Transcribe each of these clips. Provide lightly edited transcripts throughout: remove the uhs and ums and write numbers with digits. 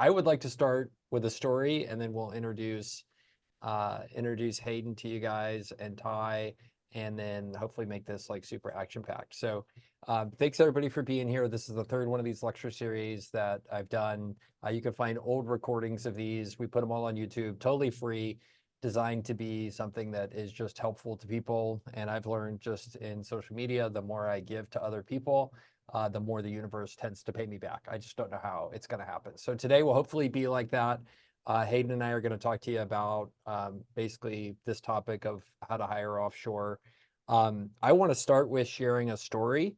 I would like to start with a story, and then we'll introduce Hayden to you guys and Ty, and then hopefully make this like super action packed. So thanks everybody for being here. This is the third one of these lecture series that I've done. You can find old recordings of these. We put them all on YouTube, totally free, designed to be something that is just helpful to people. And I've learned just in social media, the more I give to other people, the more the universe tends to pay me back. I just don't know how it's going to happen. So today will hopefully be like that. Hayden and I are going to talk to you about basically this topic of how to hire offshore. I want to start with sharing a story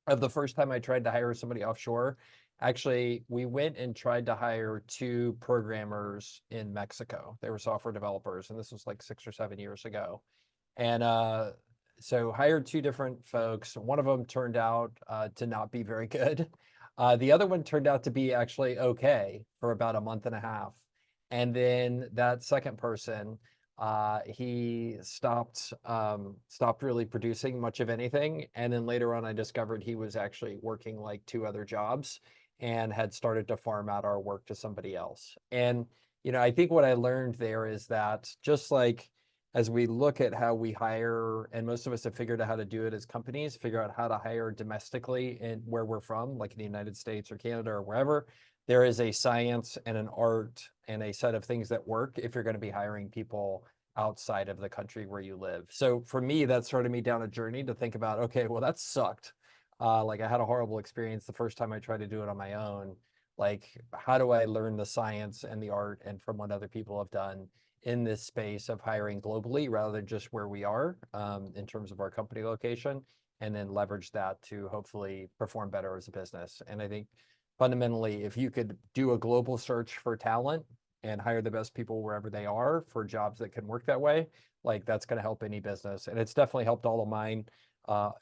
of the first time I tried to hire somebody offshore. Actually, we went and tried to hire 2 programmers in Mexico. They were software developers, and this was like 6 or 7 years ago. And so hired 2 different folks. One of them turned out to not be very good. The other one turned out to be actually okay for about a month and a half. And then that second person, he stopped really producing much of anything. And then later on, I discovered he was actually working like 2 other jobs and had started to farm out our work to somebody else. And, I think what I learned there is that just like as we look at how we hire, and most of us have figured out how to do it as companies, figure out how to hire domestically and where we're from, like in the United States or Canada or wherever, there is a science and an art and a set of things that work if you're going to be hiring people outside of the country where you live. So for me, that started me down a journey to think about, okay, well, that sucked. Like I had a horrible experience the first time I tried to do it on my own. Like, how do I learn the science and the art and from what other people have done in this space of hiring globally rather than just where we are in terms of our company location, and then leverage that to hopefully perform better as a business. And I think fundamentally, if you could do a global search for talent and hire the best people wherever they are for jobs that can work that way, like that's going to help any business. And it's definitely helped all of mine.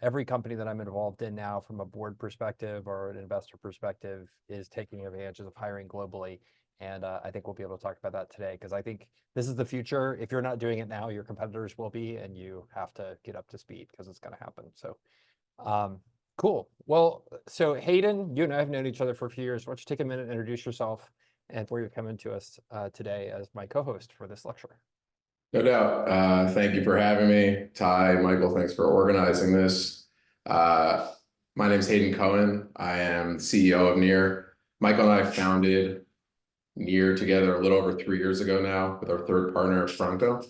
Every company that I'm involved in now from a board perspective or an investor perspective is taking advantage of hiring globally. And I think we'll be able to talk about that today, because I think this is the future. If you're not doing it now, your competitors will be, and you have to get up to speed because it's going to happen. So cool. Well, so Hayden, you and I have known each other for a few years. Why don't you take a minute and introduce yourself and where you're coming to us today as my co-host for this lecture. No doubt. Thank you for having me. Ty, Michael, thanks for organizing this. My name is Hayden Cohen. I am CEO of Near. Michael and I founded Near together a little over 3 years ago now with our third partner, Franco. It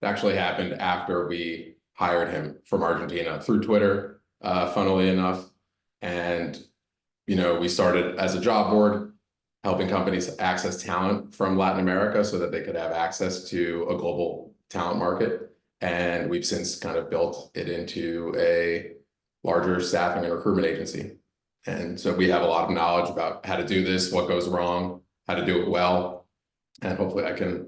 actually happened after we hired him from Argentina through Twitter, funnily enough. And, we started as a job board, helping companies access talent from Latin America so that they could have access to a global talent market. And we've since kind of built it into a larger staffing and recruitment agency. And so we have a lot of knowledge about how to do this, what goes wrong, how to do it well. And hopefully I can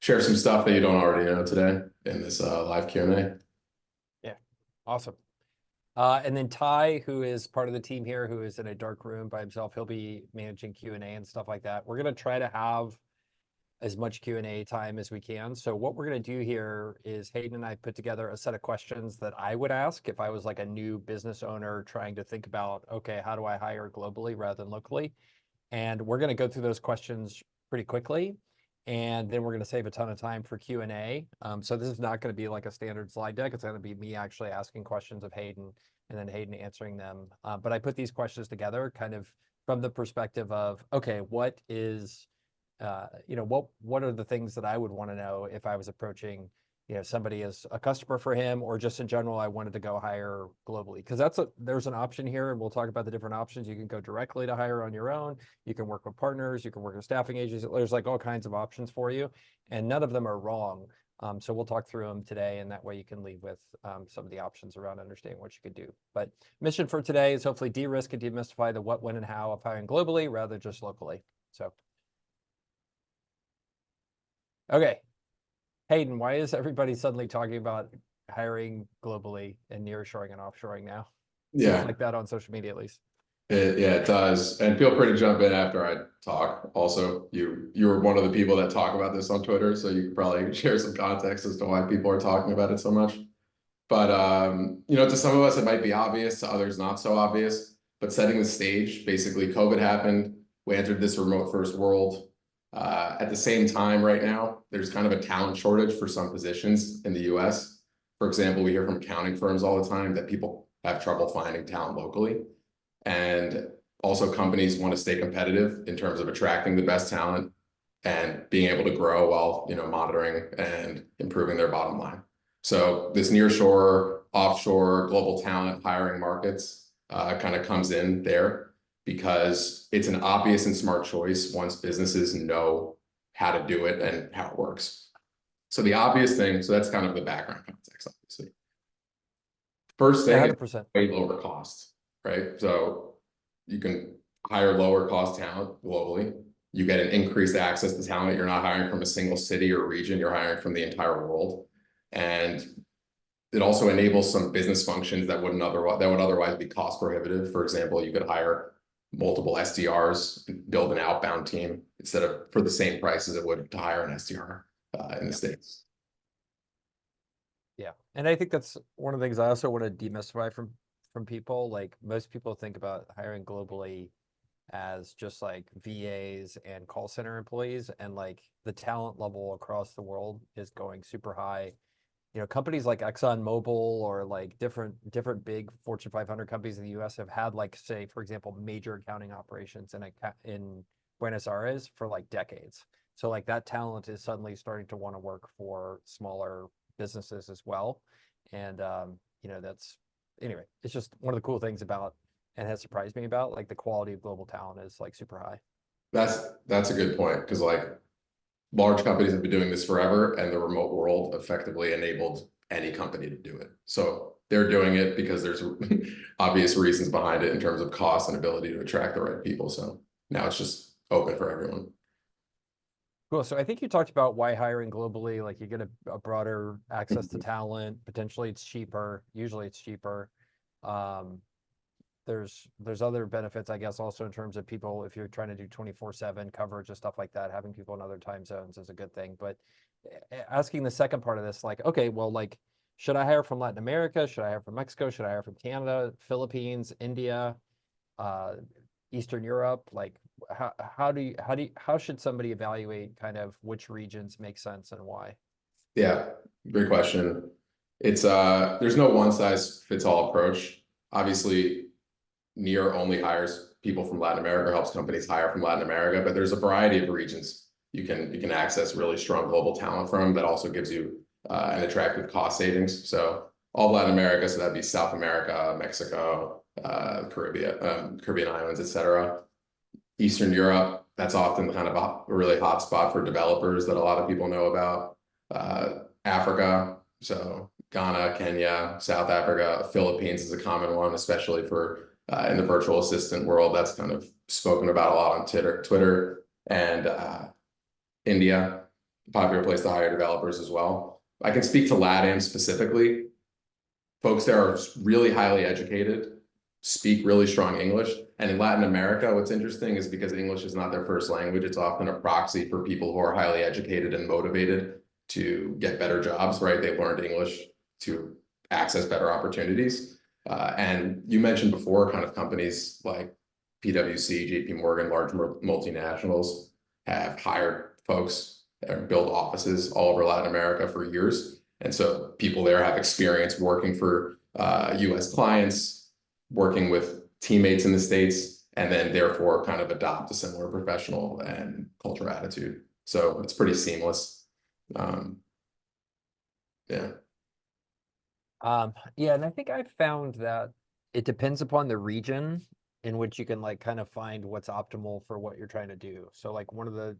share some stuff that you don't already know today in this live Q&A. Yeah, awesome. And then Ty, who is part of the team here, who is in a dark room by himself, he'll be managing Q&A and stuff like that. We're going to try to have as much Q&A time as we can. So what we're going to do here is Hayden and I put together a set of questions that I would ask if I was like a new business owner trying to think about, okay, how do I hire globally rather than locally? And we're going to go through those questions pretty quickly. And then we're going to save a ton of time for Q&A. So this is not going to be like a standard slide deck. It's going to be me actually asking questions of Hayden and then Hayden answering them. But I put these questions together kind of from the perspective of, okay, what is, what are the things that I would want to know if I was approaching, somebody as a customer for him, or just in general, I wanted to go hire globally, because there's an option here, and we'll talk about the different options. You can go directly to hire on your own. You can work with partners. You can work with staffing agencies. There's like all kinds of options for you, and none of them are wrong. So we'll talk through them today, and that way you can leave with some of the options around understanding what you could do. But mission for today is hopefully de-risk and demystify the what, when, and how of hiring globally rather than just locally. So, okay. Hayden, why is everybody suddenly talking about hiring globally and nearshoring and offshoring now? Yeah. Seems like that on social media, at least. It does. And feel free to jump in after I talk. Also, you were one of the people that talk about this on Twitter, so you could probably share some context as to why people are talking about it so much. But, to some of us, it might be obvious, to others, not so obvious. But setting the stage, basically, COVID happened. We entered this remote first world. At the same time, right now, there's kind of a talent shortage for some positions in the US. For example, we hear from accounting firms all the time that people have trouble finding talent locally. And also companies want to stay competitive in terms of attracting the best talent and being able to grow while, monitoring and improving their bottom line. So this nearshore, offshore, global talent hiring markets kind of comes in there because it's an obvious and smart choice once businesses know how to do it and how it works. So the obvious thing, so that's kind of the background context, obviously. First Yeah, thing is 100%. way lower cost, right? So you can hire lower cost talent globally. You get an increased access to talent. You're not hiring from a single city or region, you're hiring from the entire world. And it also enables some business functions that would otherwise be cost prohibitive. For example, you could hire multiple SDRs, build an outbound team instead of for the same price as it would to hire an SDR in the States. Yeah. And I think that's one of the things I also want to demystify from people. Like most people think about hiring globally as just like VAs and call center employees, and like the talent level across the world is going super high. Companies like ExxonMobil or like different big Fortune 500 companies in the US have had, like, say, for example, major accounting operations in Buenos Aires for like decades. So like that talent is suddenly starting to want to work for smaller businesses as well. And that's, anyway, it's just one of the cool things about, and has surprised me about, like, the quality of global talent is like super high. That's a good point, because like large companies have been doing this forever, and the remote world effectively enabled any company to do it. So they're doing it because there's obvious reasons behind it in terms of cost and ability to attract the right people. So now it's just open for everyone. Cool. So I think you talked about why hiring globally, like you get a broader access to talent. Potentially it's cheaper. Usually it's cheaper. Um, there's other benefits, I guess, also in terms of people, if you're trying to do 24/7 coverage and stuff like that, having people in other time zones is a good thing. But asking the second part of this, like, okay, well, like, should I hire from Latin America? Should I hire from Mexico? Should I hire from Canada, Philippines, India, uh, Eastern Europe? Like, how should somebody evaluate kind of which regions make sense and why? Yeah, great question. It's there's no one size fits all approach. Obviously, Near only hires people from Latin America, helps companies hire from Latin America, but there's a variety of regions you can access really strong global talent from that also gives you an attractive cost savings. So all Latin America, so that'd be South America, Mexico, Caribbean islands, etc. Eastern Europe, that's often kind of a really hot spot for developers that a lot of people know about. Africa, so Ghana, Kenya, South Africa, Philippines is a common one, especially for in the virtual assistant world. That's kind of spoken about a lot on Twitter, and India, popular place to hire developers as well. I can speak to LATAM specifically. Folks there are really highly educated, speak really strong English. And in Latin America, what's interesting is because English is not their first language, it's often a proxy for people who are highly educated and motivated to get better jobs, right? They've learned English to access better opportunities. And you mentioned before, kind of companies like PwC, JP Morgan, large multinationals have hired folks and built offices all over Latin America for years. And so people there have experience working for US clients, working with teammates in the States, and then therefore kind of adopt a similar professional and cultural attitude. So it's pretty seamless. Yeah. Yeah, and I think I've found that it depends upon the region in which you can, like, kind of find what's optimal for what you're trying to do. So like one of the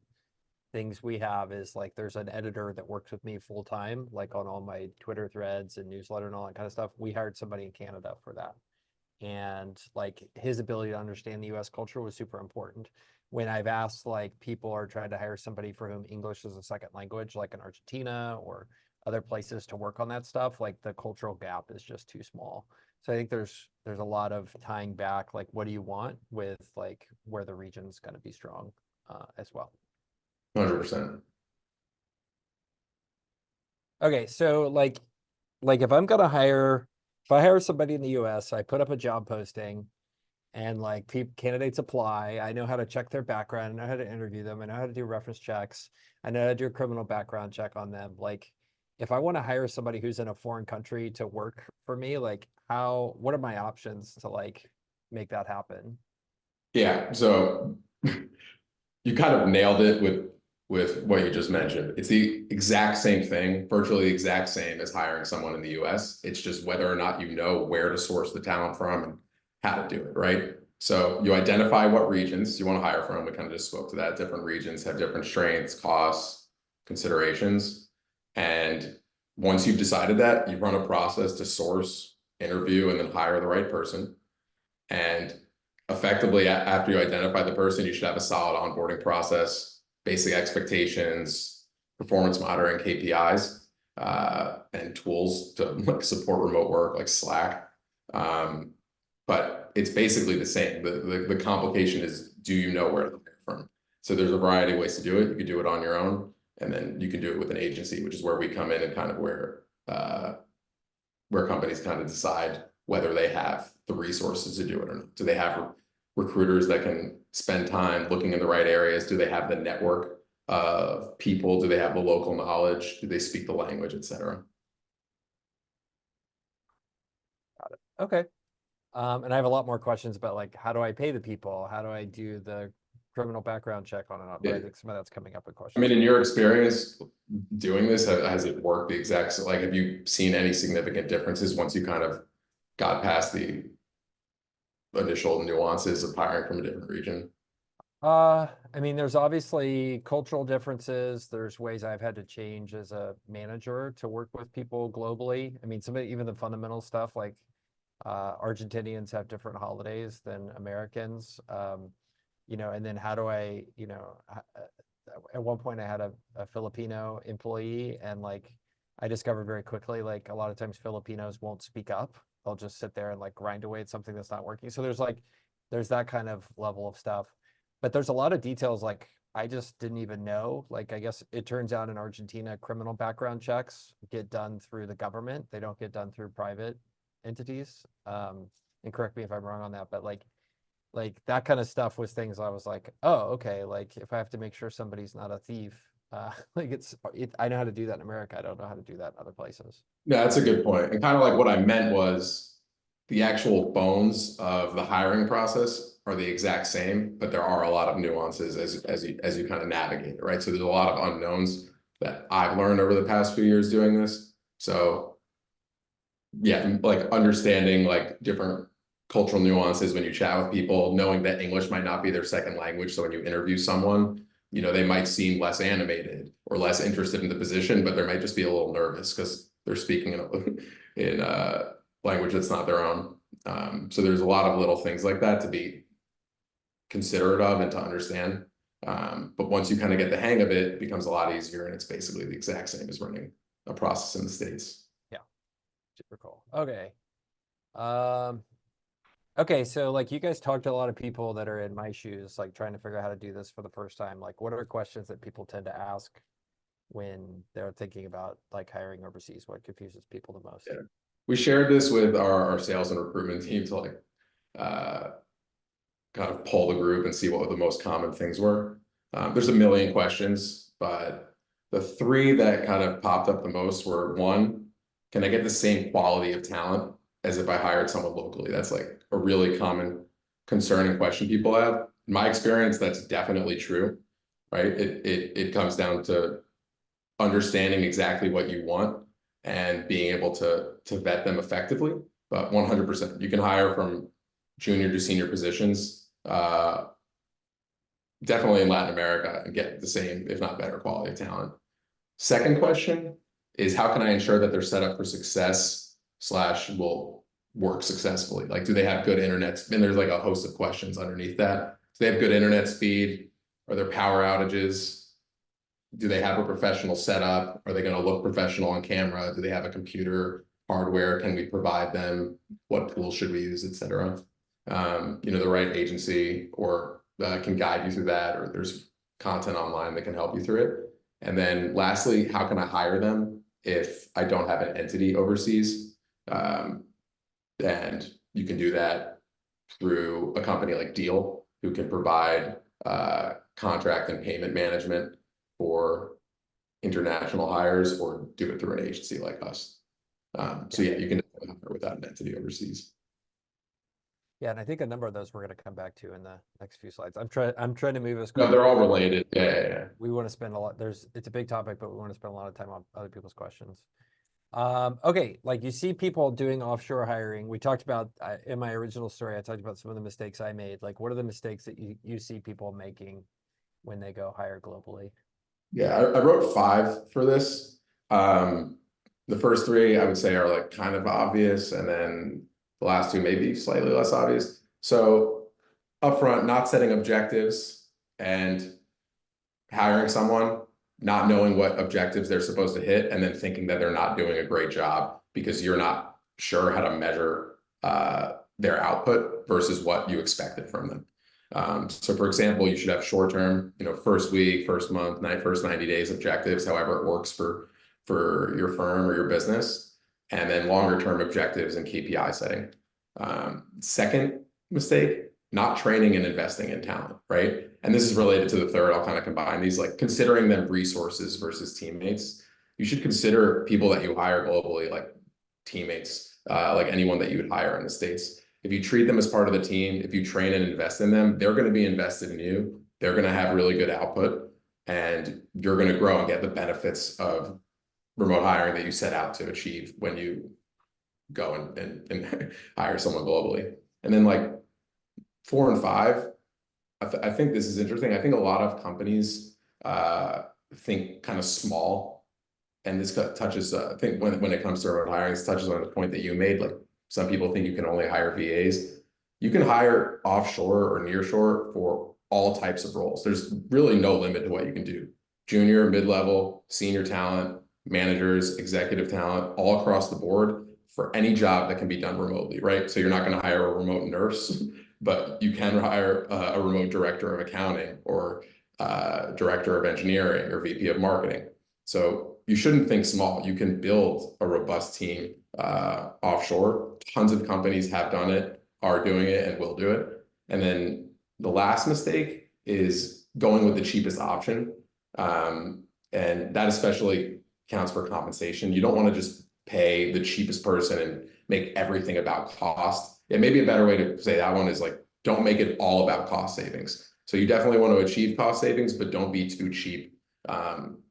things we have is, like, there's an editor that works with me full time, like on all my Twitter threads and newsletter and all that kind of stuff. We hired somebody in Canada for that. And like his ability to understand the US culture was super important. When I've asked, like, people are trying to hire somebody for whom English is a second language, like in Argentina or other places to work on that stuff, like the cultural gap is just too small. So I think there's a lot of tying back, like, what do you want with, like, where the region's going to be strong as well. 100%. Okay, so like if I hire somebody in the US, I put up a job posting, and like people candidates apply. I know how to check their background, I know how to interview them, I know how to do reference checks, I know how to do a criminal background check on them. Like if I want to hire somebody who's in a foreign country to work for me, like what are my options to like make that happen? Yeah, so you kind of nailed it with what you just mentioned. It's the exact same thing, virtually the exact same as hiring someone in the US. It's just whether or not you know where to source the talent from and how to do it, right? So you identify what regions you want to hire from. We kind of just spoke to that. Different regions have different strengths, costs, considerations. And once you've decided that, you run a process to source, interview, and then hire the right person. And effectively, after you identify the person, you should have a solid onboarding process, basic expectations, performance monitoring KPIs, and tools to like support remote work like Slack. But it's basically the same. The complication is, do you know where to hire from? So there's a variety of ways to do it. You can do it on your own, and then you can do it with an agency, which is where we come in and kind of where companies kind of decide whether they have the resources to do it or not. Do they have recruiters that can spend time looking in the right areas? Do they have the network of people? Do they have the local knowledge? Do they speak the language, et cetera? Got it. Okay. And I have a lot more questions about like how do I pay the people? How do I do the criminal background check on and on? But I Yeah. think some of that's coming up in I mean, questions. in your experience doing this, has it worked the exact, like, have you seen any significant differences once you kind of got past the initial nuances of hiring from a different region? I mean, there's obviously cultural differences. There's ways I've had to change as a manager to work with people globally. I mean, even the fundamental stuff like Argentinians have different holidays than Americans. And then how do I, at one point I had a Filipino employee, and like I discovered very quickly, like a lot of times Filipinos won't speak up. They'll just sit there and like grind away at something that's not working. So there's that kind of level of stuff. But there's a lot of details like I just didn't even know. Like I guess it turns out in Argentina, criminal background checks get done through the government. They don't get done through private entities. And correct me if I'm wrong on that, but like that kind of stuff was things I was like, oh, okay. Like if I have to make sure somebody's not a thief, like I know how to do that in America. I don't know how to do that in other places. Yeah, that's a good point. And kind of like what I meant was the actual bones of the hiring process are the exact same, but there are a lot of nuances as you kind of navigate it, right? So there's a lot of unknowns that I've learned over the past few years doing this. So yeah, like understanding like different cultural nuances when you chat with people, knowing that English might not be their second language. So when you interview someone, they might seem less animated or less interested in the position, but they might just be a little nervous because they're speaking in language that's not their own. So there's a lot of little things like that to be considerate of and to understand. But once you kind of get the hang of it, it becomes a lot easier, and it's basically the exact same as running a process in the States. Yeah, super cool. Okay. Um, okay, so like you guys talked to a lot of people that are in my shoes, like trying to figure out how to do this for the first time. Like, what are questions that people tend to ask when they're thinking about like hiring overseas? What confuses people the most? Yeah. We shared this with our sales and recruitment team to like uh, kind of poll the group and see what the most common things were. There's a million questions, but the three that kind of popped up the most were: one, can I get the same quality of talent as if I hired someone locally? That's like a really common concerning question people have. In my experience, that's definitely true, right? It comes down to understanding exactly what you want and being able to vet them effectively. But 100%, you can hire from junior to senior positions, definitely in Latin America, and get the same, if not better, quality of talent. Second question is, how can I ensure that they're set up for success slash will work successfully? Like, do they have good internet? And there's like a host of questions underneath that. Do they have good internet speed? Are there power outages? Do they have a professional setup? Are they going to look professional on camera? Do they have a computer hardware? Can we provide them? What tools should we use, et cetera? The right agency or can guide you through that, or there's content online that can help you through it. And then lastly, how can I hire them if I don't have an entity overseas? And you can do that through a company like Deal, who can provide contract and payment management for international hires, or do it through an agency like us. So yeah, you can definitely hire without an entity overseas. Yeah, and I think a number of those we're going to come back to in the next few slides. I'm trying to move us No, quick. they're all related. Yeah. We want to spend a lot. It's a big topic, but we want to spend a lot of time on other people's questions. Okay, like you see people doing offshore hiring. We talked about in my original story, I talked about some of the mistakes I made. Like, what are the mistakes that you see people making when they go hire globally? Yeah, I wrote 5 for this. The first 3 I would say are like kind of obvious, and then the last 2 maybe slightly less obvious. So upfront, not setting objectives and hiring someone, not knowing what objectives they're supposed to hit, and then thinking that they're not doing a great job because you're not sure how to measure their output versus what you expected from them. So for example, you should have short-term, first week, first month, first 90 days objectives, however it works for your firm or your business, and then longer term objectives and KPI setting. Second mistake, not training and investing in talent, right? And this is related to the third. I'll kind of combine these, like considering them resources versus teammates. You should consider people that you hire globally like teammates, like anyone that you would hire in the States. If you treat them as part of the team, if you train and invest in them, they're going to be invested in you. They're going to have really good output, and you're going to grow and get the benefits of remote hiring that you set out to achieve when you go and hire someone globally. And then like 4 and 5, I think this is interesting. I think a lot of companies think kind of small, and this touches. I think when it comes to remote hiring, this touches on the point that you made. Like some people think you can only hire VAs. You can hire offshore or nearshore for all types of roles. There's really no limit to what you can do. Junior, mid-level, senior talent, managers, executive talent, all across the board for any job that can be done remotely, right? So you're not going to hire a remote nurse, but you can hire a remote director of accounting, or director of engineering, or VP of marketing. So you shouldn't think small. You can build a robust team offshore. Tons of companies have done it, are doing it, and will do it. And then the last mistake is going with the cheapest option. And that especially counts for compensation. You don't want to just pay the cheapest person and make everything about cost. Yeah, maybe a better way to say that one is like, don't make it all about cost savings. So you definitely want to achieve cost savings, but don't be too cheap,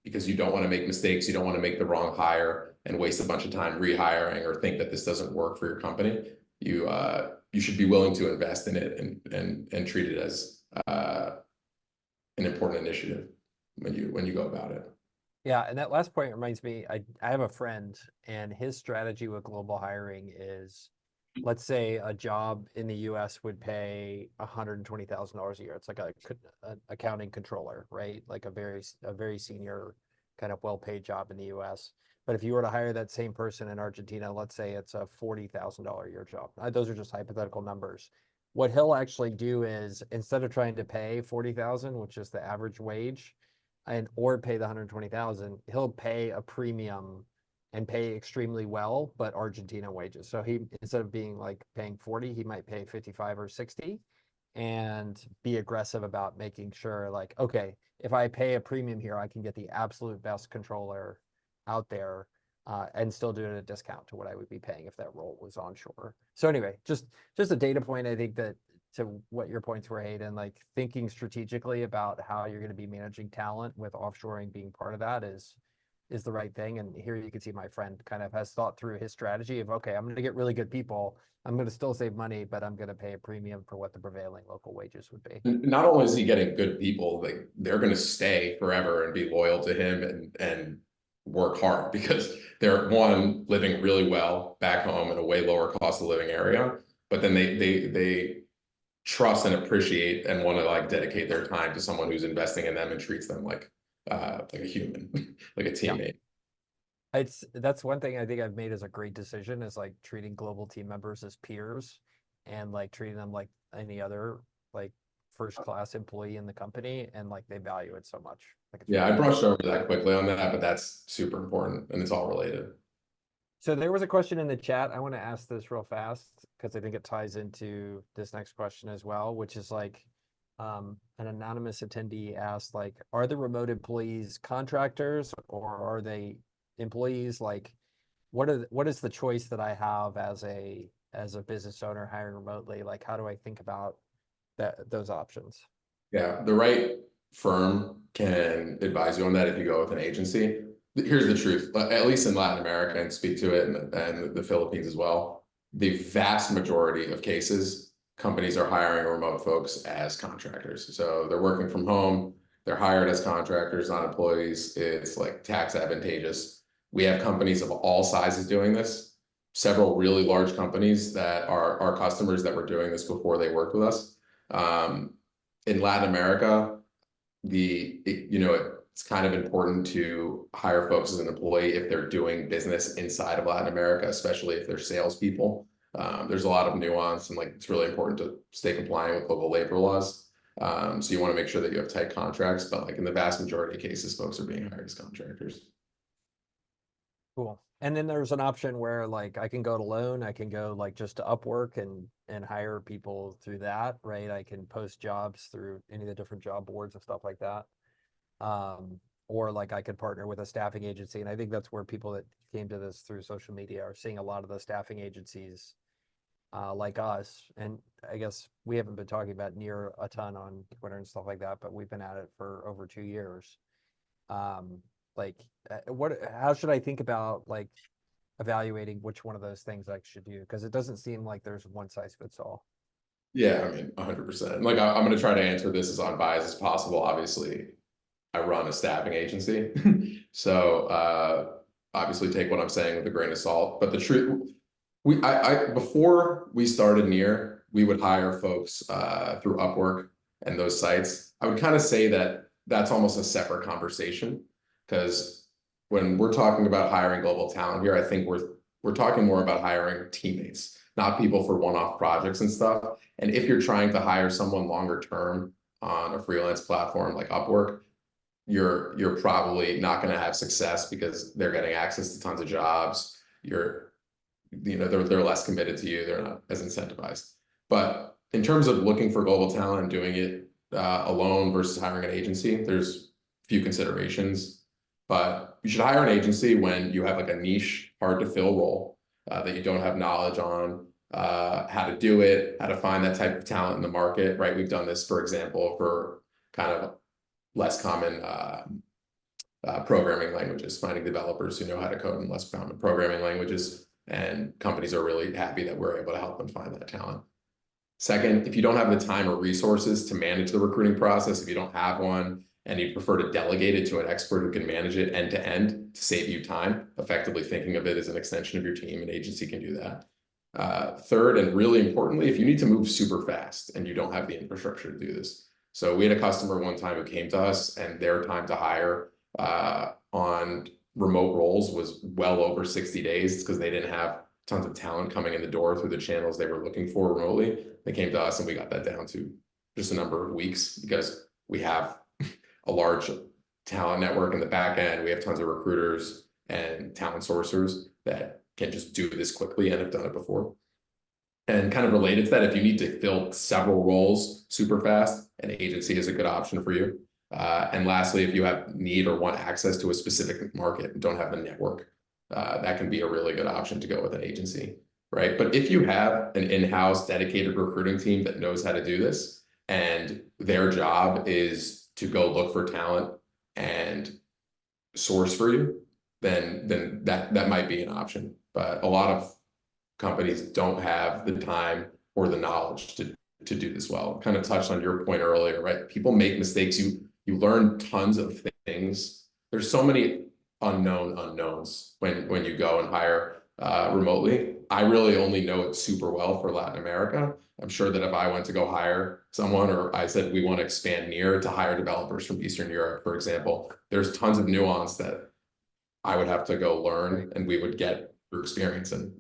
because you don't want to make mistakes. You don't want to make the wrong hire and waste a bunch of time rehiring, or think that this doesn't work for your company. You should be willing to invest in it and treat it as an important initiative when you go about it. Yeah, and that last point reminds me, I have a friend, and his strategy with global hiring is, let's say a job in the US would pay $120,000 a year. It's like an accounting controller, right? Like a very senior, kind of well-paid job in the US. But if you were to hire that same person in Argentina, let's say it's a $40,000 a year job. Those are just hypothetical numbers. What he'll actually do is, instead of trying to pay 40,000, which is the average wage, or pay the 120,000, he'll pay a premium and pay extremely well, but Argentina wages. So he, instead of being like paying 40, he might pay 55 or 60, and be aggressive about making sure, like, okay, if I pay a premium here, I can get the absolute best controller out there, and still do it at a discount to what I would be paying if that role was onshore. So anyway, just a data point. I think that, to what your points were, Hayden, like thinking strategically about how you're going to be managing talent, with offshoring being part of that, is the right thing. And here you can see my friend kind of has thought through his strategy of, okay, I'm going to get really good people. I'm going to still save money, but I'm going to pay a premium for what the prevailing local wages would be. Not only is he getting good people, like they're going to stay forever and be loyal to him and work hard, because they're, one, living really well back home in a way lower cost of living area, but then they trust and appreciate and want to like dedicate their time to someone who's investing in them and treats them like a human, like a teammate. That's one thing I think I've made as a great decision, is like treating global team members as peers, and like treating them like any other like first class employee in the company, and like they value it so much. Like, Yeah, I brushed over that quickly on that, but that's super important, and it's all related. So there was a question in the chat. I want to ask this real fast because I think it ties into this next question as well, which is like an anonymous attendee asked, like, are the remote employees contractors or are they employees? Like, what is the choice that I have as a business owner hiring remotely? Like, how do I think about those options? Yeah, the right firm can advise you on that if you go with an agency. Here's the truth, at least in Latin America, and speak to it, and the Philippines as well. The vast majority of cases, companies are hiring remote folks as contractors. So they're working from home, they're hired as contractors, not employees. It's like tax advantageous. We have companies of all sizes doing this. Several really large companies that are our customers that were doing this before they worked with us. In Latin America, it's kind of important to hire folks as an employee if they're doing business inside of Latin America, especially if they're salespeople. There's a lot of nuance, and like it's really important to stay compliant with local labor laws. So you want to make sure that you have tight contracts, but like in the vast majority of cases, folks are being hired as contractors. Cool. And then there's an option where like I can go it alone. I can go like just to Upwork and hire people through that, right? I can post jobs through any of the different job boards and stuff like that. Or like I could partner with a staffing agency. And I think that's where people that came to this through social media are seeing a lot of the staffing agencies like us. And I guess we haven't been talking about Near a ton on Twitter and stuff like that, but we've been at it for over 2 years. Like how should I think about like evaluating which one of those things I should do? Because it doesn't seem like there's one size fits all. Yeah, I mean, 100%. Like I'm going to try to answer this as unbiased as possible. Obviously, I run a staffing agency. So obviously take what I'm saying with a grain of salt. But the truth, before we started Near, we would hire folks through Upwork and those sites. I would kind of say that that's almost a separate conversation, because when we're talking about hiring global talent here, I think we're talking more about hiring teammates, not people for one-off projects and stuff. And if you're trying to hire someone longer term on a freelance platform like Upwork, you're probably not going to have success because they're getting access to tons of jobs. They're less committed to you. They're not as incentivized. But in terms of looking for global talent and doing it alone versus hiring an agency, there's a few considerations. But you should hire an agency when you have like a niche, hard to fill role that you don't have knowledge on, how to do it, how to find that type of talent in the market, right? We've done this, for example, for kind of less common programming languages, finding developers who know how to code in less common programming languages. And companies are really happy that we're able to help them find that talent. Second, if you don't have the time or resources to manage the recruiting process, if you don't have one and you prefer to delegate it to an expert who can manage it end to end to save you time, effectively thinking of it as an extension of your team, an agency can do that. Third, and really importantly, if you need to move super fast and you don't have the infrastructure to do this. So we had a customer one time who came to us, and their time to hire on remote roles was well over 60 days because they didn't have tons of talent coming in the door through the channels they were looking for remotely. They came to us and we got that down to just a number of weeks because we have a large talent network in the back end. We have tons of recruiters and talent sourcers that can just do this quickly and have done it before. And kind of related to that, if you need to fill several roles super fast, an agency is a good option for you. And lastly, if you have need or want access to a specific market and don't have a network, that can be a really good option to go with an agency, right? But if you have an in-house dedicated recruiting team that knows how to do this, and their job is to go look for talent and source for you, then that might be an option. But a lot of companies don't have the time or the knowledge to do this well. Kind of touched on your point earlier, right? People make mistakes. You learn tons of things. There's so many unknowns when you go and hire remotely. I really only know it super well for Latin America. I'm sure that if I went to go hire someone, or I said we want to expand Near to hire developers from Eastern Europe, for example, there's tons of nuance that I would have to go learn, and we would get through experience and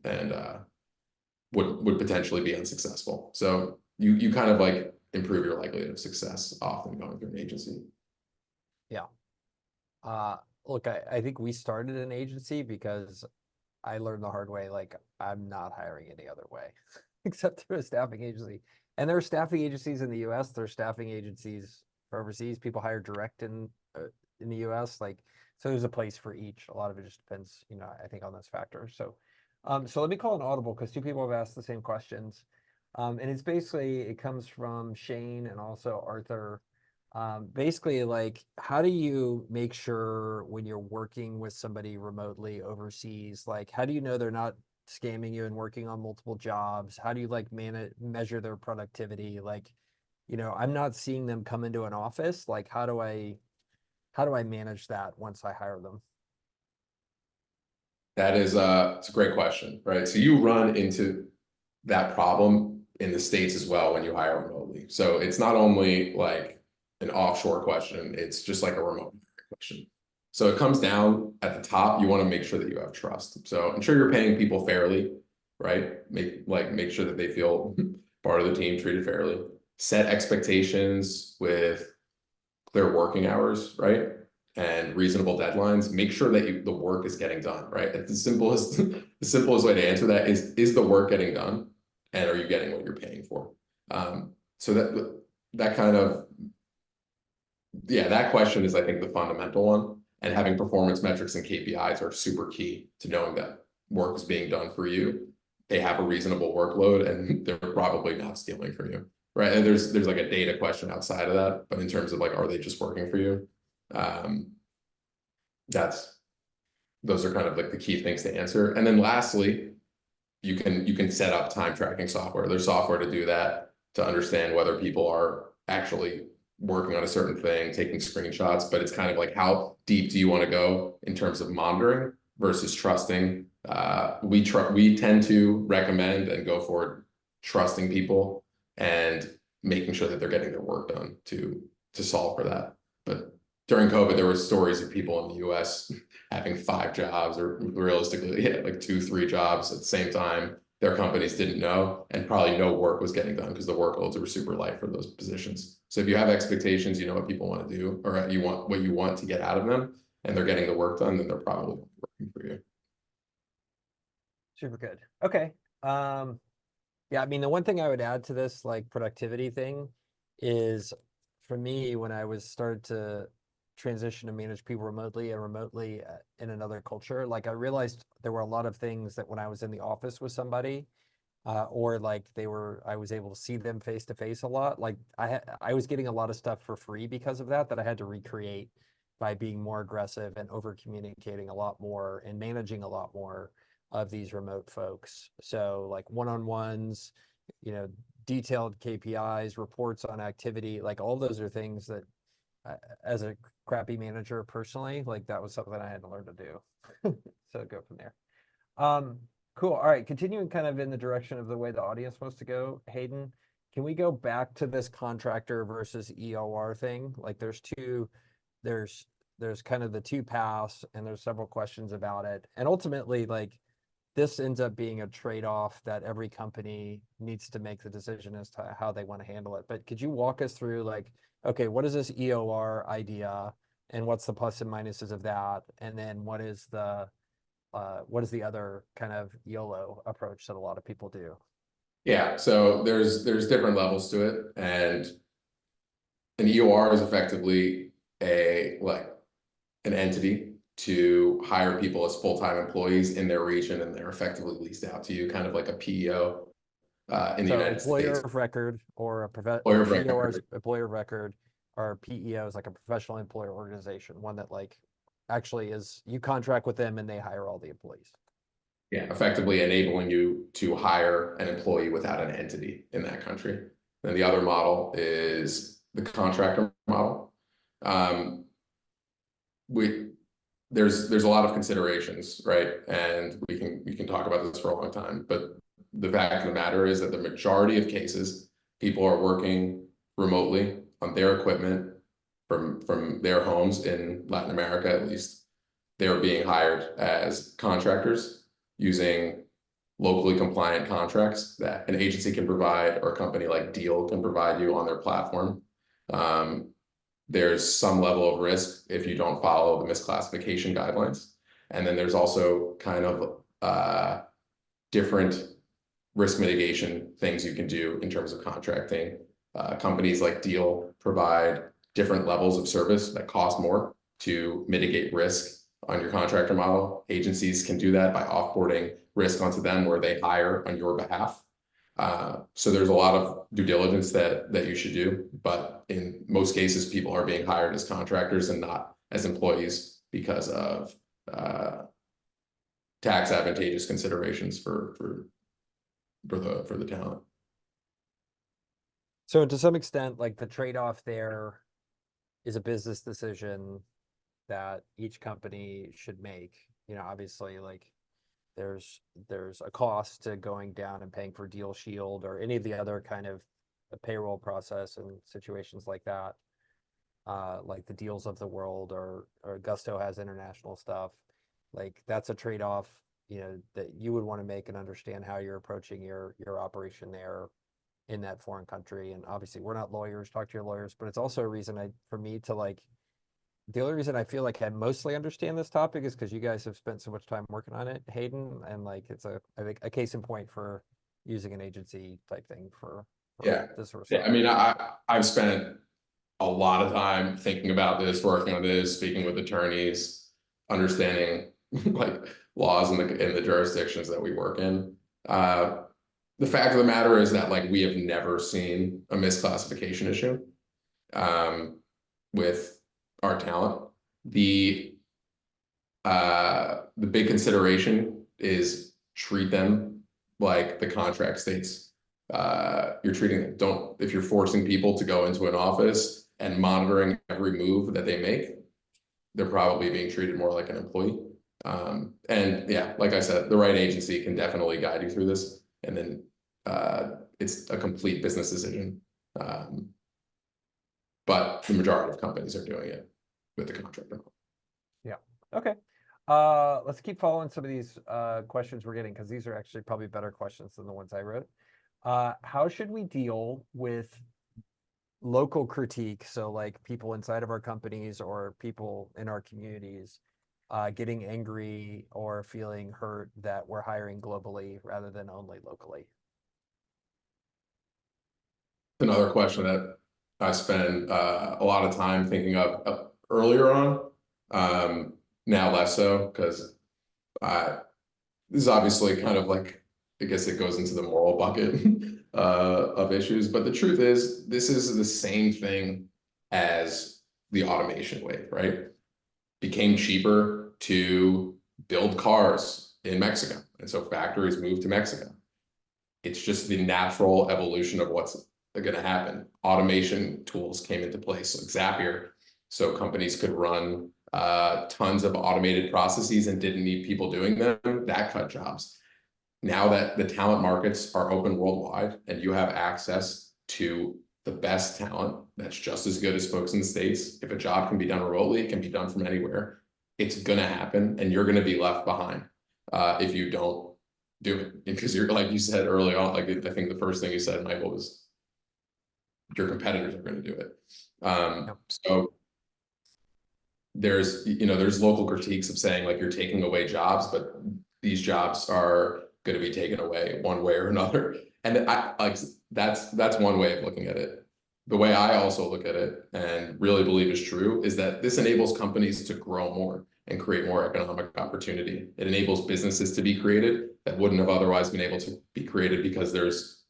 would potentially be unsuccessful. So you kind of like improve your likelihood of success often going through an agency. Yeah. Look, I think we started an agency because I learned the hard way, like I'm not hiring any other way except through a staffing agency. And there are staffing agencies in the US, there are staffing agencies for overseas. People hire direct in the US. Like, so there's a place for each. A lot of it just depends, you know, I think on those factors. So let me call an audible because two people have asked the same questions. And it's basically, it comes from Shane and also Arthur. Basically, like, how do you make sure when you're working with somebody remotely overseas, like, how do you know they're not scamming you and working on multiple jobs? How do you like measure their productivity? Like, you know, I'm not seeing them come into an office. Like, how do I manage that once I hire them? That is it's a great question, right? So you run into that problem in the States as well when you hire remotely. So it's not only like an offshore question, it's just like a remote question. So it comes down at the top, you want to make sure that you have trust. So ensure you're paying people fairly, right? Make sure that they feel part of the team, treated fairly. Set expectations with clear working hours, right? And reasonable deadlines. Make sure that the work is getting done, right? The simplest, the simplest way to answer that is the work getting done? And are you getting what you're paying for? So that kind of, yeah, that question is, I think, the fundamental one. And having performance metrics and KPIs are super key to knowing that work is being done for you. They have a reasonable workload and they're probably not stealing from you, right? And there's like a data question outside of that, but in terms of like, are they just working for you? That's those are kind of like the key things to answer. And then lastly, you can set up time tracking software. There's software to do that, to understand whether people are actually working on a certain thing, taking screenshots, but it's kind of like, how deep do you want to go in terms of monitoring versus trusting? We tend to recommend and go for trusting people and making sure that they're getting their work done to solve for that. But during COVID, there were stories of people in the US having 5 jobs, or realistically, yeah, like 2, 3 jobs at the same time. Their companies didn't know, and probably no work was getting done because the workloads were super light for those positions. So if you have expectations, you know what people want to do, or you want what you want to get out of them, and they're getting the work done, then they're probably working for you. Super good. Okay. Yeah, I mean, the one thing I would add to this, like, productivity thing is, for me, when I was started to transition to manage people remotely and remotely in another culture, like, I realized there were a lot of things that when I was in the office with somebody, or like I was able to see them face to face a lot. Like, I was getting a lot of stuff for free because of that I had to recreate by being more aggressive and over communicating a lot more and managing a lot more of these remote folks. So like one-on-ones, you know, detailed KPIs, reports on activity, like all those are things that as a crappy manager personally, like that was something I had to learn to do. So go from there. Cool. All right. Continuing kind of in the direction of the way the audience wants to go, Hayden, can we go back to this contractor versus EOR thing? Like there's there's kind of the two paths and there's several questions about it. And ultimately, like, this ends up being a trade-off that every company needs to make the decision as to how they want to handle it. But could you walk us through, like, okay, what is this EOR idea and what's the plus and minuses of that? And then what is the other kind of YOLO approach that a lot of people do? Yeah, so there's different levels to it, and an EOR is effectively an entity to hire people as full-time employees in their region, and they're effectively leased out to you, kind of like a PEO in the So United employer States. of record or Employer or of an EOR is record. employer of record, or PEO is like a professional employer organization, one that like actually is, you contract with them and they hire all the employees. Yeah, effectively enabling you to hire an employee without an entity in that country. Then the other model is the contractor model. Um, we there's a lot of considerations, right? And we can talk about this for a long time, but the fact of the matter is that the majority of cases, people are working remotely on their equipment from their homes in Latin America, at least. They're being hired as contractors using locally compliant contracts that an agency can provide, or a company like Deal can provide you on their platform. There's some level of risk if you don't follow the misclassification guidelines. And then there's also kind of different risk mitigation things you can do in terms of contracting. Companies like Deal provide different levels of service that cost more to mitigate risk on your contractor model. Agencies can do that by offboarding risk onto them where they hire on your behalf. So there's a lot of due diligence that you should do, but in most cases, people are being hired as contractors and not as employees because of tax advantageous considerations for the talent. So to some extent, like the trade-off there is a business decision that each company should make. Obviously, like there's a cost to going down and paying for Deal Shield or any of the other kind of payroll process and situations like that. Like the Deals of the world or Gusto has international stuff. Like that's a trade-off, that you would want to make and understand how you're approaching your operation there in that foreign country. And obviously we're not lawyers, talk to your lawyers, but it's also a reason for me to like, the only reason I feel like I mostly understand this topic is because you guys have spent so much time working on it, Hayden, and like it's I think a case in point for using an agency type thing for this sort of stuff. I mean, I've spent a lot of time thinking about this, working on this, speaking with attorneys, understanding like laws in the jurisdictions that we work in. The fact of the matter is that like we have never seen a misclassification issue with our talent. The big consideration is treat them like the contract states you're treating them. If you're forcing people to go into an office and monitoring every move that they make, they're probably being treated more like an employee. And yeah, like I said, the right agency can definitely guide you through this. And then it's a complete business decision. But the majority of companies are doing it with the contractor. Yeah. Okay. Let's keep following some of these questions we're getting, because these are actually probably better questions than the ones I wrote. How should we deal with local critique? So like people inside of our companies or people in our communities getting angry or feeling hurt that we're hiring globally rather than only locally? Another question that I spend a lot of time thinking of earlier on, now less so, because this is obviously kind of like, I guess it goes into the moral bucket of issues. But the truth is, this is the same thing as the automation wave, right? Became cheaper to build cars in Mexico. And so factories moved to Mexico. It's just the natural evolution of what's going to happen. Automation tools came into place, like Zapier, so companies could run tons of automated processes and didn't need people doing them. That cut jobs. Now that the talent markets are open worldwide and you have access to the best talent that's just as good as folks in the States, if a job can be done remotely, it can be done from anywhere. It's going to happen, and you're going to be left behind if you don't do it. Because you're, like you said early on, like I think the first thing you said, Michael, was your competitors are going to do it. So there's local critiques of saying like you're taking away jobs, but these jobs are going to be taken away one way or another. And that's one way of looking at it. The way I also look at it and really believe is true is that this enables companies to grow more and create more economic opportunity. It enables businesses to be created that wouldn't have otherwise been able to be created because there's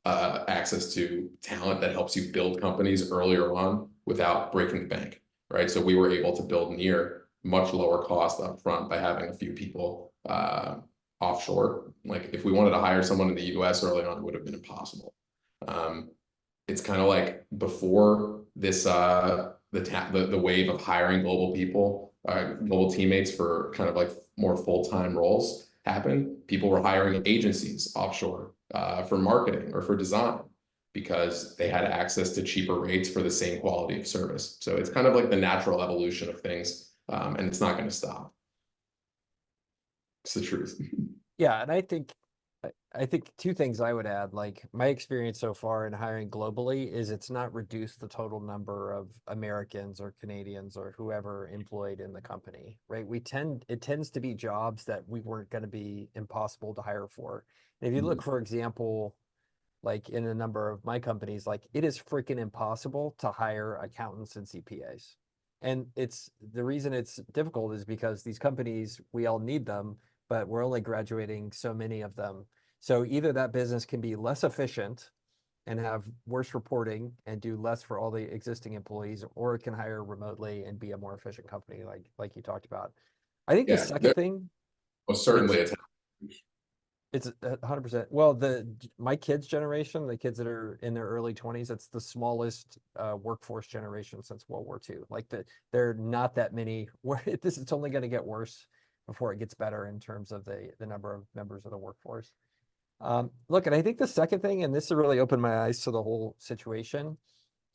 access to talent that helps you build companies earlier on without breaking the bank, right? So we were able to build Near much lower cost up front by having a few people offshore. Like if we wanted to hire someone in the US early on, it would have been impossible. It's kind of like before this, the wave of hiring global people, global teammates for kind of like more full-time roles happened. People were hiring agencies offshore for marketing or for design because they had access to cheaper rates for the same quality of service. So it's kind of like the natural evolution of things, and it's not going to stop. It's the truth. Yeah, and I think I think two things I would add, like my experience so far in hiring globally is it's not reduced the total number of Americans or Canadians or whoever employed in the company, right? It tends to be jobs that we weren't going to be impossible to hire for. And if you look, for example, like in a number of my companies, like it is freaking impossible to hire accountants and CPAs. And it's the reason it's difficult is because these companies, we all need them, but we're only graduating so many of them. So either that business can be less efficient and have worse reporting and do less for all the existing employees, or it can hire remotely and be a more efficient company, like you talked about. I think the Yeah, second thing, well, certainly which it's it's 100%. Well, my kids' generation, the kids that are in their early 20s, it's the smallest workforce generation since World War II. Like there are not that many. It's only going to get worse before it gets better in terms of the number of members of the workforce. Look, and I think the second thing, and this really opened my eyes to the whole situation,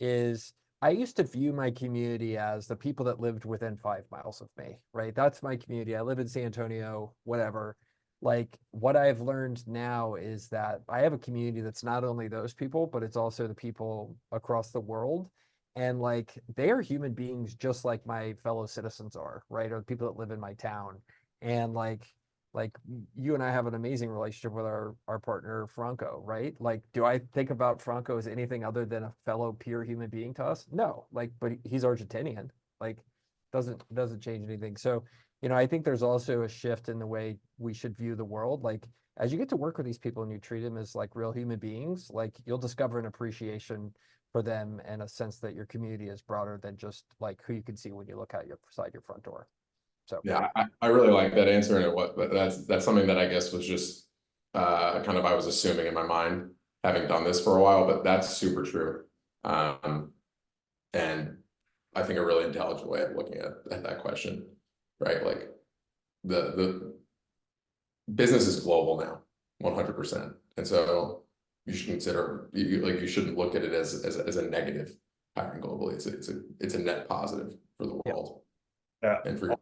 is I used to view my community as the people that lived within 5 miles of me, right? That's my community. I live in San Antonio, whatever. Like what I've learned now is that I have a community that's not only those people, but it's also the people across the world. And like they are human beings just like my fellow citizens are, right? Or the people that live in my town. And like you and I have an amazing relationship with our partner Franco, right? Like, do I think about Franco as anything other than a fellow peer human being to us? No, like, but he's Argentinian. Like, doesn't change anything. So, I think there's also a shift in the way we should view the world. Like, as you get to work with these people and you treat them as like real human beings, like you'll discover an appreciation for them and a sense that your community is broader than just like who you can see when you look out your front door. So yeah, I really like that answer, and but that's something that I guess was just kind of I was assuming in my mind, having done this for a while, but that's super true. And I think a really intelligent way of looking at that question, right? Like the business is global now, 100%. And so you should consider you shouldn't look at it as a negative hiring globally. It's a net positive for the yeah. world Yeah. and for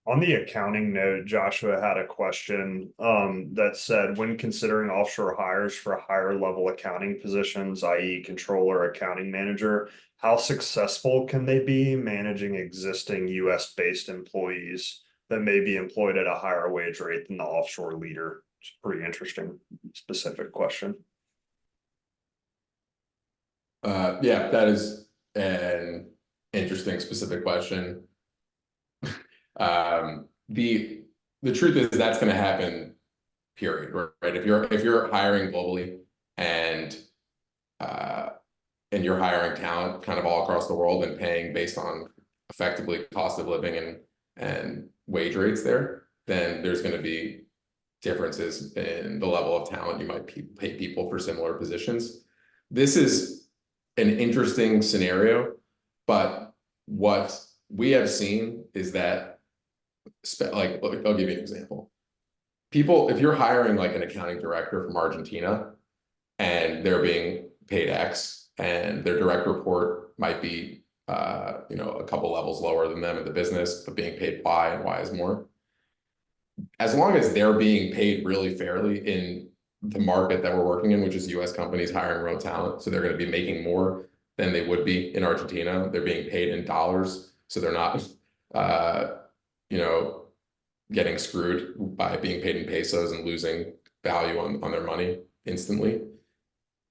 On the accounting note, Joshua had a question that said, when considering offshore hires for higher level accounting positions, i.e. controller, accounting manager, how successful can they be managing existing US based employees that may be employed at a higher wage rate than the offshore leader? It's a pretty interesting specific question. Yeah, that is an interesting specific question. The truth is that's going to happen, period, right? If you're hiring globally and you're hiring talent kind of all across the world and paying based on effectively cost of living and wage rates there, then there's going to be differences in the level of talent you might pay people for similar positions. This is an interesting scenario, but what we have seen is that, like, I'll give you an example. People, if you're hiring like an accounting director from Argentina and they're being paid X and their direct report might be, a couple levels lower than them in the business, but being paid Y and Y is more. As long as they're being paid really fairly in the market that we're working in, which is US companies hiring remote talent, so they're going to be making more than they would be in Argentina. They're being paid in dollars, so they're not, getting screwed by being paid in pesos and losing value on their money instantly.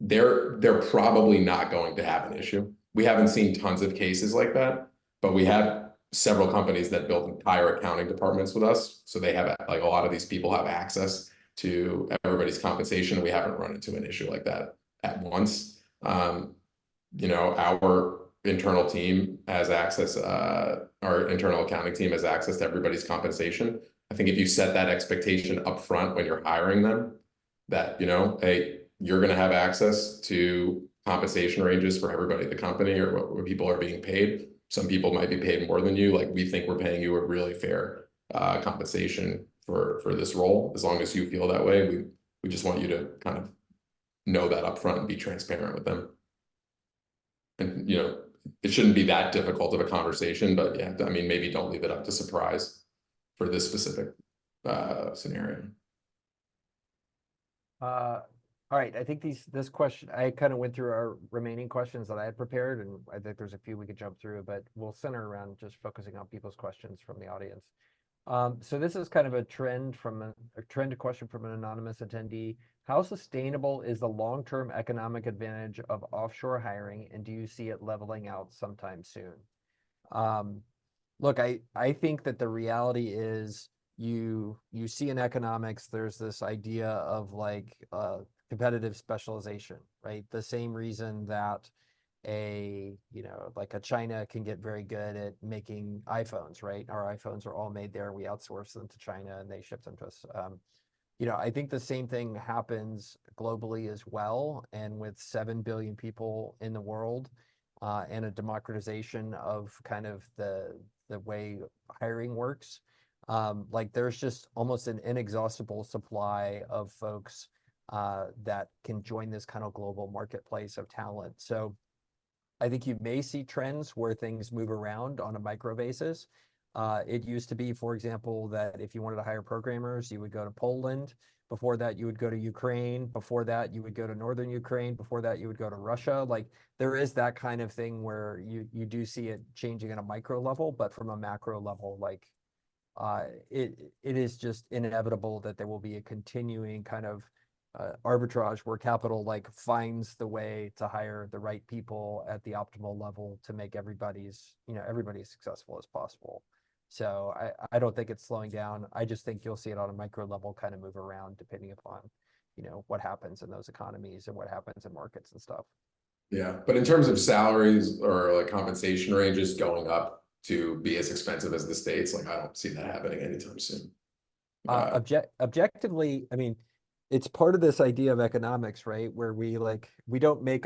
They're probably not going to have an issue. We haven't seen tons of cases like that, but we have several companies that built entire accounting departments with us. So they have, like, a lot of these people have access to everybody's compensation. We haven't run into an issue like that at once. Our internal team has access, our internal accounting team has access to everybody's compensation. I think if you set that expectation up front when you're hiring them, that, hey, you're going to have access to compensation ranges for everybody at the company, or what people are being paid. Some people might be paid more than you. Like, we think we're paying you a really fair compensation for this role. As long as you feel that way, we just want you to kind of know that up front and be transparent with them. And, it shouldn't be that difficult of a conversation, but yeah, I mean, maybe don't leave it up to surprise for this specific scenario. All right, I think this question, I kind of went through our remaining questions that I had prepared, and I think there's a few we could jump through, but we'll center around just focusing on people's questions from the audience. So this is kind of a trend question from an anonymous attendee. How sustainable is the long-term economic advantage of offshore hiring, and do you see it leveling out sometime soon? Look, I think that the reality is you see in economics, there's this idea of like competitive specialization, right? The same reason that like a China can get very good at making iPhones, right? Our iPhones are all made there. We outsource them to China and they ship them to us. I think the same thing happens globally as well. And with 7 billion people in the world, and a democratization of kind of the way hiring works, like there's just almost an inexhaustible supply of folks that can join this kind of global marketplace of talent. So I think you may see trends where things move around on a micro basis. It used to be, for example, that if you wanted to hire programmers, you would go to Poland. Before that, you would go to Ukraine. Before that, you would go to northern Ukraine. Before that, you would go to Russia. Like there is that kind of thing where you do see it changing at a micro level, but from a macro level, like it is just inevitable that there will be a continuing kind of arbitrage where capital like finds the way to hire the right people at the optimal level to make everybody as successful as possible. So I don't think it's slowing down. I just think you'll see it on a micro level kind of move around depending upon, what happens in those economies and what happens in markets and stuff. Yeah, but in terms of salaries or like compensation ranges going up to be as expensive as the States, like I don't see that happening anytime soon. Objectively, I mean, it's part of this idea of economics, right? Where we don't make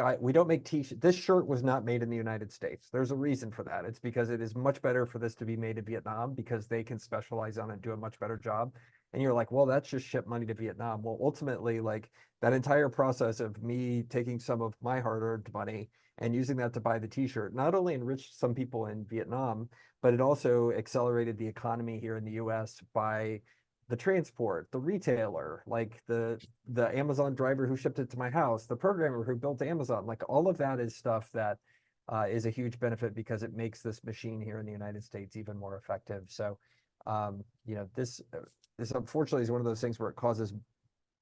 t-shirts. This shirt was not made in the United States. There's a reason for that. It's because it is much better for this to be made in Vietnam because they can specialize on it and do a much better job. And you're like, well, that's just ship money to Vietnam. Well, ultimately, like that entire process of me taking some of my hard-earned money and using that to buy the t-shirt not only enriched some people in Vietnam, but it also accelerated the economy here in the US by the transport, the retailer, like the Amazon driver who shipped it to my house, the programmer who built Amazon, like all of that is stuff that is a huge benefit because it makes this machine here in the United States even more effective. So, this unfortunately is one of those things where it causes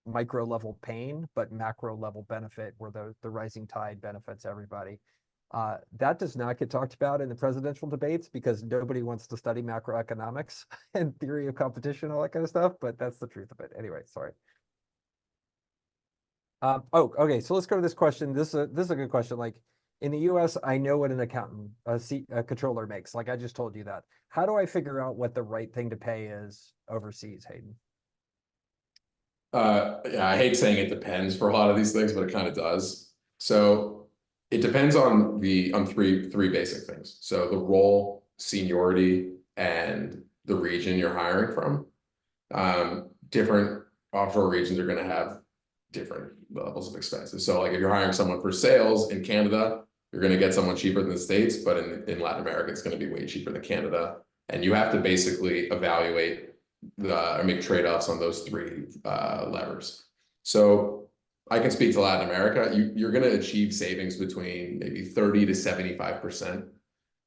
micro level pain, but macro level benefit where the rising tide benefits everybody. That does not get talked about in the presidential debates because nobody wants to study macroeconomics and theory of competition, all that kind of stuff, but that's the truth of it. Anyway, sorry. Okay, so let's go to this question. This is a good question. Like in the US, I know what an accountant, a controller makes. Like I just told you that. How do I figure out what the right thing to pay is overseas, Hayden? Yeah, I hate saying it depends for a lot of these things, but it kind of does. So it depends on three basic things. So the role, seniority, and the region you're hiring from. Different offshore regions are going to have different levels of expenses. So like if you're hiring someone for sales in Canada, you're going to get someone cheaper than the States, but in Latin America, it's going to be way cheaper than Canada. And you have to basically evaluate or make trade-offs on those three levers. So I can speak to Latin America. You're going to achieve savings between maybe 30 to 75%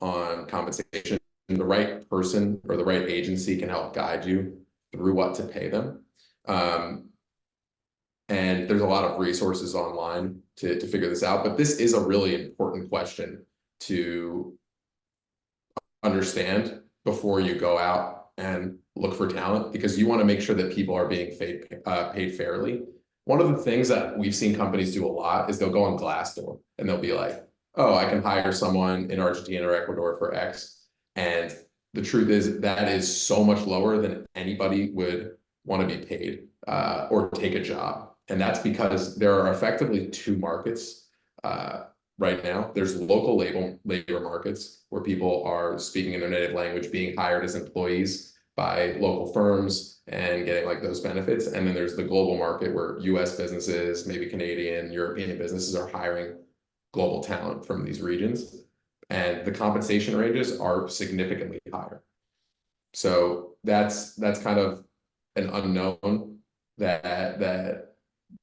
on compensation. The right person or the right agency can help guide you through what to pay them. And there's a lot of resources online to figure this out, but this is a really important question to understand before you go out and look for talent, because you want to make sure that people are being paid fairly. One of the things that we've seen companies do a lot is they'll go on Glassdoor and they'll be like, oh, I can hire someone in Argentina or Ecuador for X. And the truth is that is so much lower than anybody would want to be paid or take a job. And that's because there are effectively two markets right now. There's local labor markets where people are speaking in their native language, being hired as employees by local firms and getting like those benefits. And then there's the global market where US businesses, maybe Canadian, European businesses are hiring global talent from these regions. And the compensation ranges are significantly higher. So that's kind of an unknown that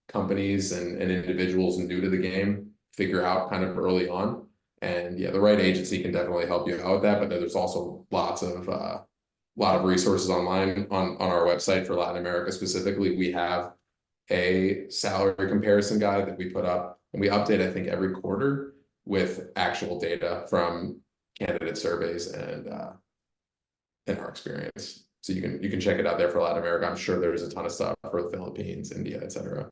companies and individuals new to the game figure out kind of early on. And yeah, the right agency can definitely help you out with that. But there's also lots of lot of resources online on our website for Latin America specifically. We have a salary comparison guide that we put up, and we update, I think, every quarter with actual data from candidate surveys and in our experience. So you can check it out there for Latin America. I'm sure there's a ton of stuff for the Philippines, India, etc.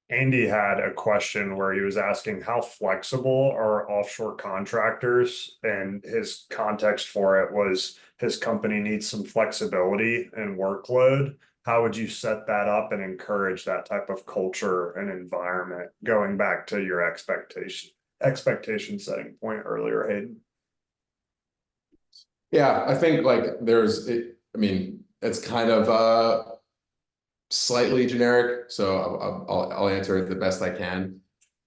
Andy had a question where he was asking how flexible are offshore contractors, and his context for it was his company needs some flexibility and workload. How would you set that up and encourage that type of culture and environment, going back to your expectation setting point earlier, Hayden? Yeah, I think like I mean, it's kind of slightly generic, so I'll answer it the best I can.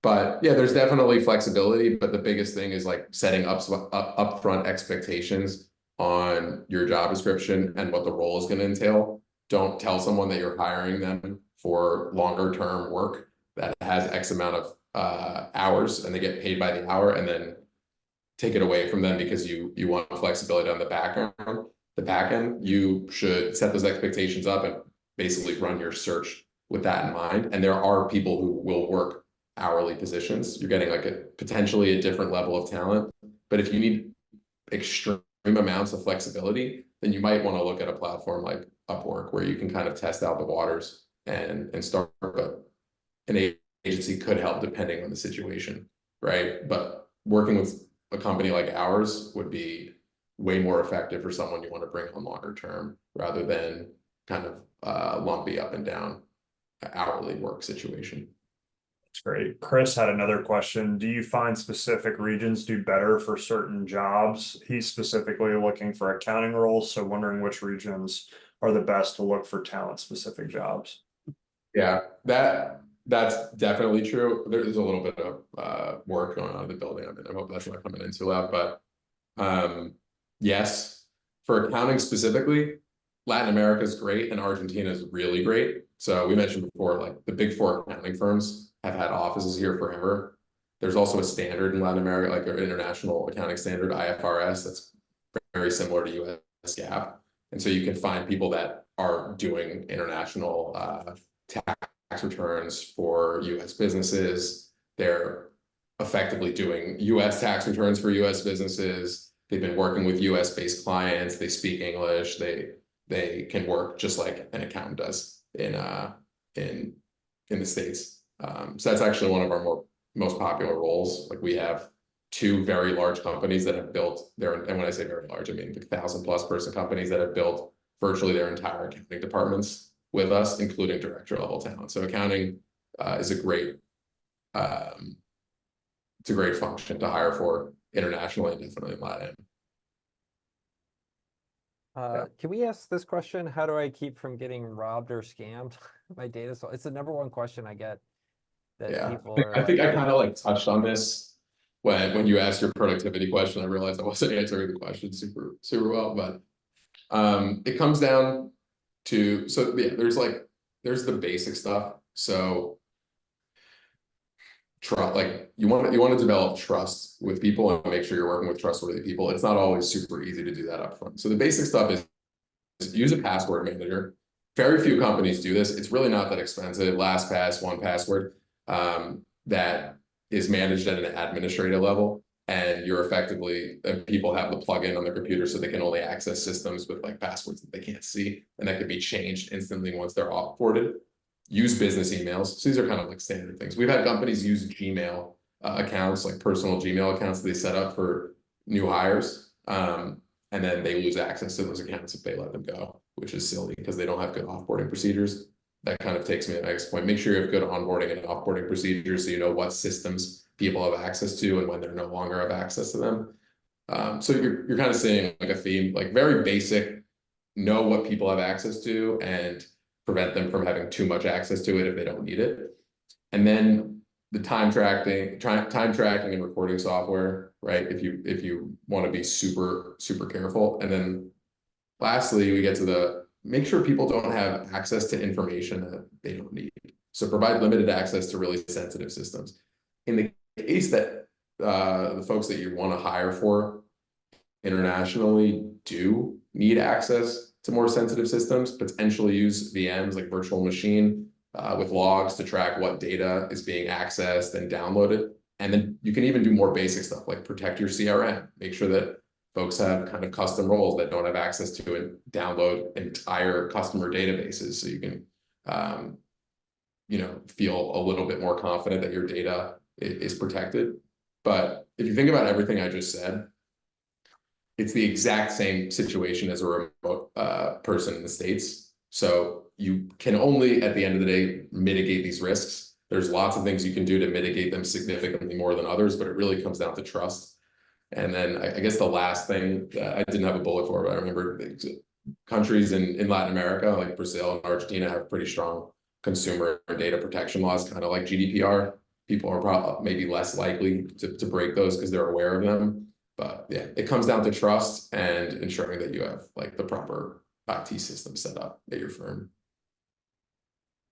But yeah, there's definitely flexibility, but the biggest thing is like setting upfront expectations on your job description and what the role is going to entail. Don't tell someone that you're hiring them for longer term work that has X amount of hours and they get paid by the hour, and then take it away from them because you want flexibility on the back end. You should set those expectations up and basically run your search with that in mind. And there are people who will work hourly positions. You're getting like potentially a different level of talent. But if you need extreme amounts of flexibility, then you might want to look at a platform like Upwork, where you can kind of test out the waters and start. But an agency could help depending on the situation, right? But working with a company like ours would be way more effective for someone you want to bring on longer term, rather than kind of lumpy up and down hourly work situation. That's great. Chris had another question. Do you find specific regions do better for certain jobs? He's specifically looking for accounting roles, so wondering which regions are the best to look for talent specific jobs. Yeah, that's definitely true. There's a little bit of work going on in the building. I mean, I hope that's not coming in too loud, but yes, for accounting specifically, Latin America is great and Argentina is really great. So we mentioned before, like the big four accounting firms have had offices here forever. There's also a standard in Latin America, like an international accounting standard, IFRS, that's very similar to US GAAP. And so you can find people that are doing international tax returns for US businesses. They're effectively doing US tax returns for US businesses. They've been working with US based clients. They speak English. They can work just like an accountant does in the States. So that's actually one of our most popular roles. Like we have two very large companies that have built and when I say very large, I mean like 1,000+ person companies that have built virtually their entire accounting departments with us, including director level talent. So accounting is a great function to hire for internationally and definitely in Latin. Can we ask this question? How do I keep from getting robbed or scammed? My data. So it's the number one question I get. That people are. I think I kind of like touched on this when you asked your productivity question. I realized I wasn't answering the question super well, but it comes down to, so yeah, there's the basic stuff. So trust, like you want to develop trust with people and make sure you're working with trustworthy people. It's not always super easy to do that up front. So the basic stuff is use a password manager. Very few companies do this. It's really not that expensive. LastPass, 1Password, that is managed at an administrative level. And you're effectively, people have the plugin on their computer so they can only access systems with like passwords that they can't see. And that could be changed instantly once they're offboarded. Use business emails. So these are kind of like standard things. We've had companies use Gmail accounts, like personal Gmail accounts that they set up for new hires. And then they lose access to those accounts if they let them go, which is silly because they don't have good offboarding procedures. That kind of takes me to the next point. Make sure you have good onboarding and offboarding procedures so you know what systems people have access to and when they're no longer have access to them. So you're kind of seeing like a theme, like very basic, know what people have access to and prevent them from having too much access to it if they don't need it. And then the time tracking and recording software, right? If you want to be super careful. And then lastly, we get to make sure people don't have access to information that they don't need. So provide limited access to really sensitive systems. In the case that the folks that you want to hire for internationally do need access to more sensitive systems, potentially use VMs like virtual machine with logs to track what data is being accessed and downloaded. And then you can even do more basic stuff like protect your CRM, make sure that folks have kind of custom roles that don't have access to and download entire customer databases, so you can feel a little bit more confident that your data is protected. But if you think about everything I just said, it's the exact same situation as a remote person in the States. So you can only, at the end of the day, mitigate these risks. There's lots of things you can do to mitigate them significantly more than others, but it really comes down to trust. And then I guess the last thing that I didn't have a bullet for, but I remember countries in Latin America, like Brazil and Argentina, have pretty strong consumer data protection laws, kind of like GDPR. People are probably maybe less likely to break those because they're aware of them. But yeah, it comes down to trust and ensuring that you have like the proper IT system set up at your firm.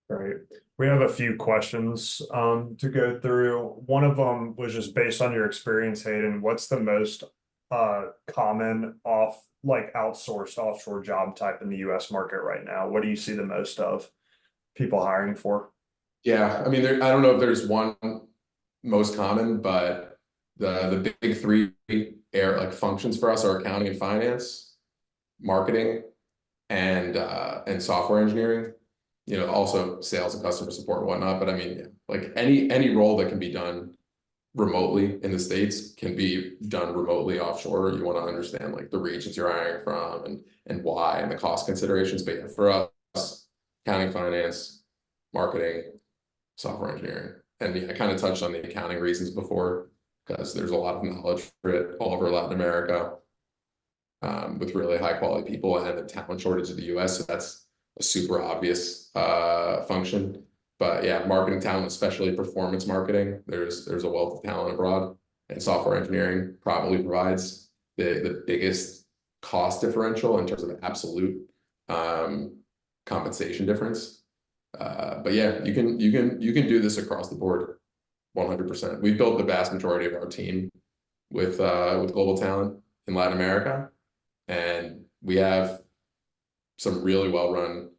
Right. We have a few questions to go through. One of them was just based on your experience, Hayden. What's the most common outsourced offshore job type in the US market right now? What do you see the most of people hiring for? Yeah, I mean, I don't know if there's one most common, but the big three functions for us are accounting and finance, marketing, and software engineering. Also sales and customer support and whatnot. But I mean, like any role that can be done remotely in the States can be done remotely offshore. You want to understand like the regions you're hiring from and why and the cost considerations. But yeah, for us, accounting, finance, marketing, software engineering. And yeah, I kind of touched on the accounting reasons before, because there's a lot of knowledge for it all over Latin America with really high quality people and the talent shortage of the US. So that's a super obvious function. But yeah, marketing talent, especially performance marketing, there's a wealth of talent abroad, and software engineering probably provides the biggest cost differential in terms of absolute compensation difference. But yeah, you can do this across the board, 100%. We've built the vast majority of our team with global talent in Latin America, and we have some really well run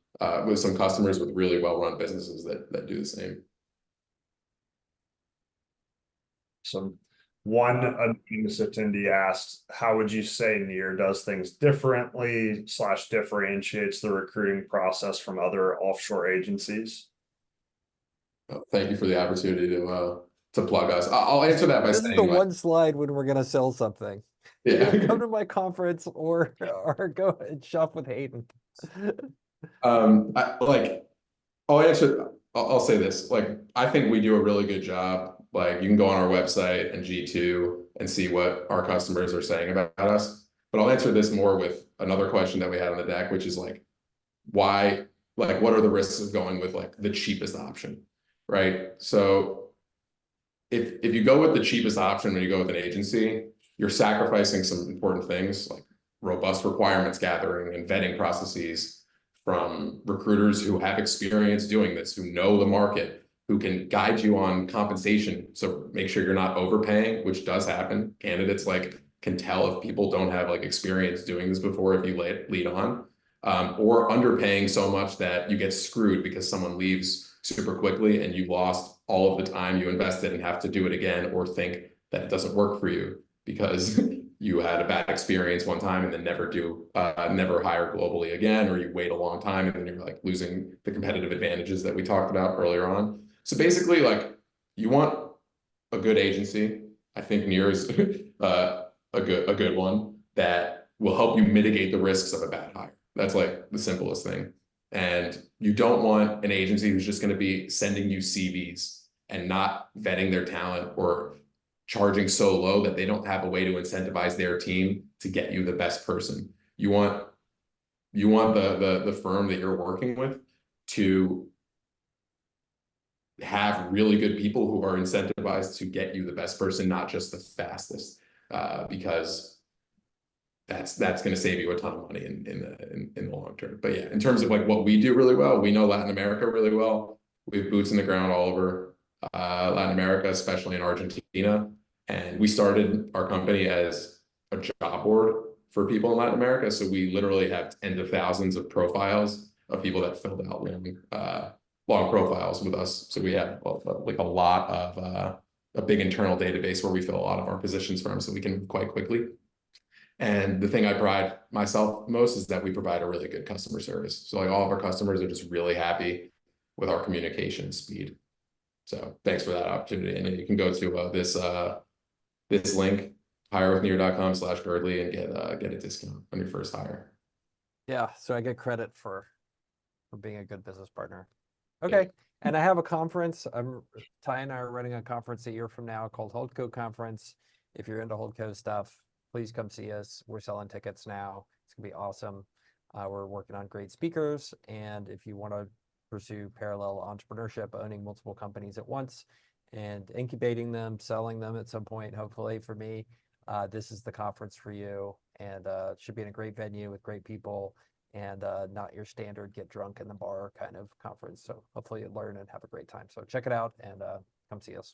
with some customers with really well run businesses that do the same. One anonymous attendee asked, how would you say Near does things differently / differentiates the recruiting process from other offshore agencies? Thank you for the opportunity to plug us. I'll answer that by This saying is the one slide when we're gonna sell something. Yeah. Come to my conference or go and shop with Hayden. I'll say this, like, I think we do a really good job. Like, you can go on our website and G2 and see what our customers are saying about us. But I'll answer this more with another question that we had on the deck, which is like, why, like, what are the risks of going with like the cheapest option, right? So if you go with the cheapest option when you go with an agency, you're sacrificing some important things like robust requirements gathering and vetting processes from recruiters who have experience doing this, who know the market, who can guide you on compensation. So make sure you're not overpaying, which does happen. Candidates can tell if people don't have experience doing this before if you lead on, or underpaying so much that you get screwed because someone leaves super quickly and you lost all of the time you invested and have to do it again, or think that it doesn't work for you because you had a bad experience one time and then never hire globally again, or you wait a long time and then you're losing the competitive advantages that we talked about earlier on. So basically, you want a good agency. I think Near is a good one that will help you mitigate the risks of a bad hire. That's the simplest thing. And you don't want an agency who's just going to be sending you CVs and not vetting their talent, or charging so low that they don't have a way to incentivize their team to get you the best person. You want the firm that you're working with to have really good people who are incentivized to get you the best person, not just the fastest, because that's going to save you a ton of money in the long term. But yeah, in terms of what we do really well, we know Latin America really well. We have boots in the ground all over Latin America, especially in Argentina. And we started our company as a job board for people in Latin America. So we literally have tens of thousands of profiles of people that filled out long profiles with us. So we have like a lot of a big internal database where we fill a lot of our positions from, so we can move quite quickly. And the thing I pride myself most is that we provide a really good customer service. So like all of our customers are just really happy with our communication speed. So thanks for that opportunity. And you can go to this link, hirewithnear.com/Girdley, and get a discount on your first hire. Yeah, so I get credit for being a good business partner. Okay, and I have a conference. Ty and I are running a conference a year from now called HoldCo Conference. If you're into HoldCo stuff, please come see us. We're selling tickets now. It's gonna be awesome. We're working on great speakers, and if you want to pursue parallel entrepreneurship, owning multiple companies at once, and incubating them, selling them at some point, hopefully for me, this is the conference for you. And it should be in a great venue with great people, and not your standard get drunk in the bar kind of conference. So hopefully you learn and have a great time. So check it out and come see us.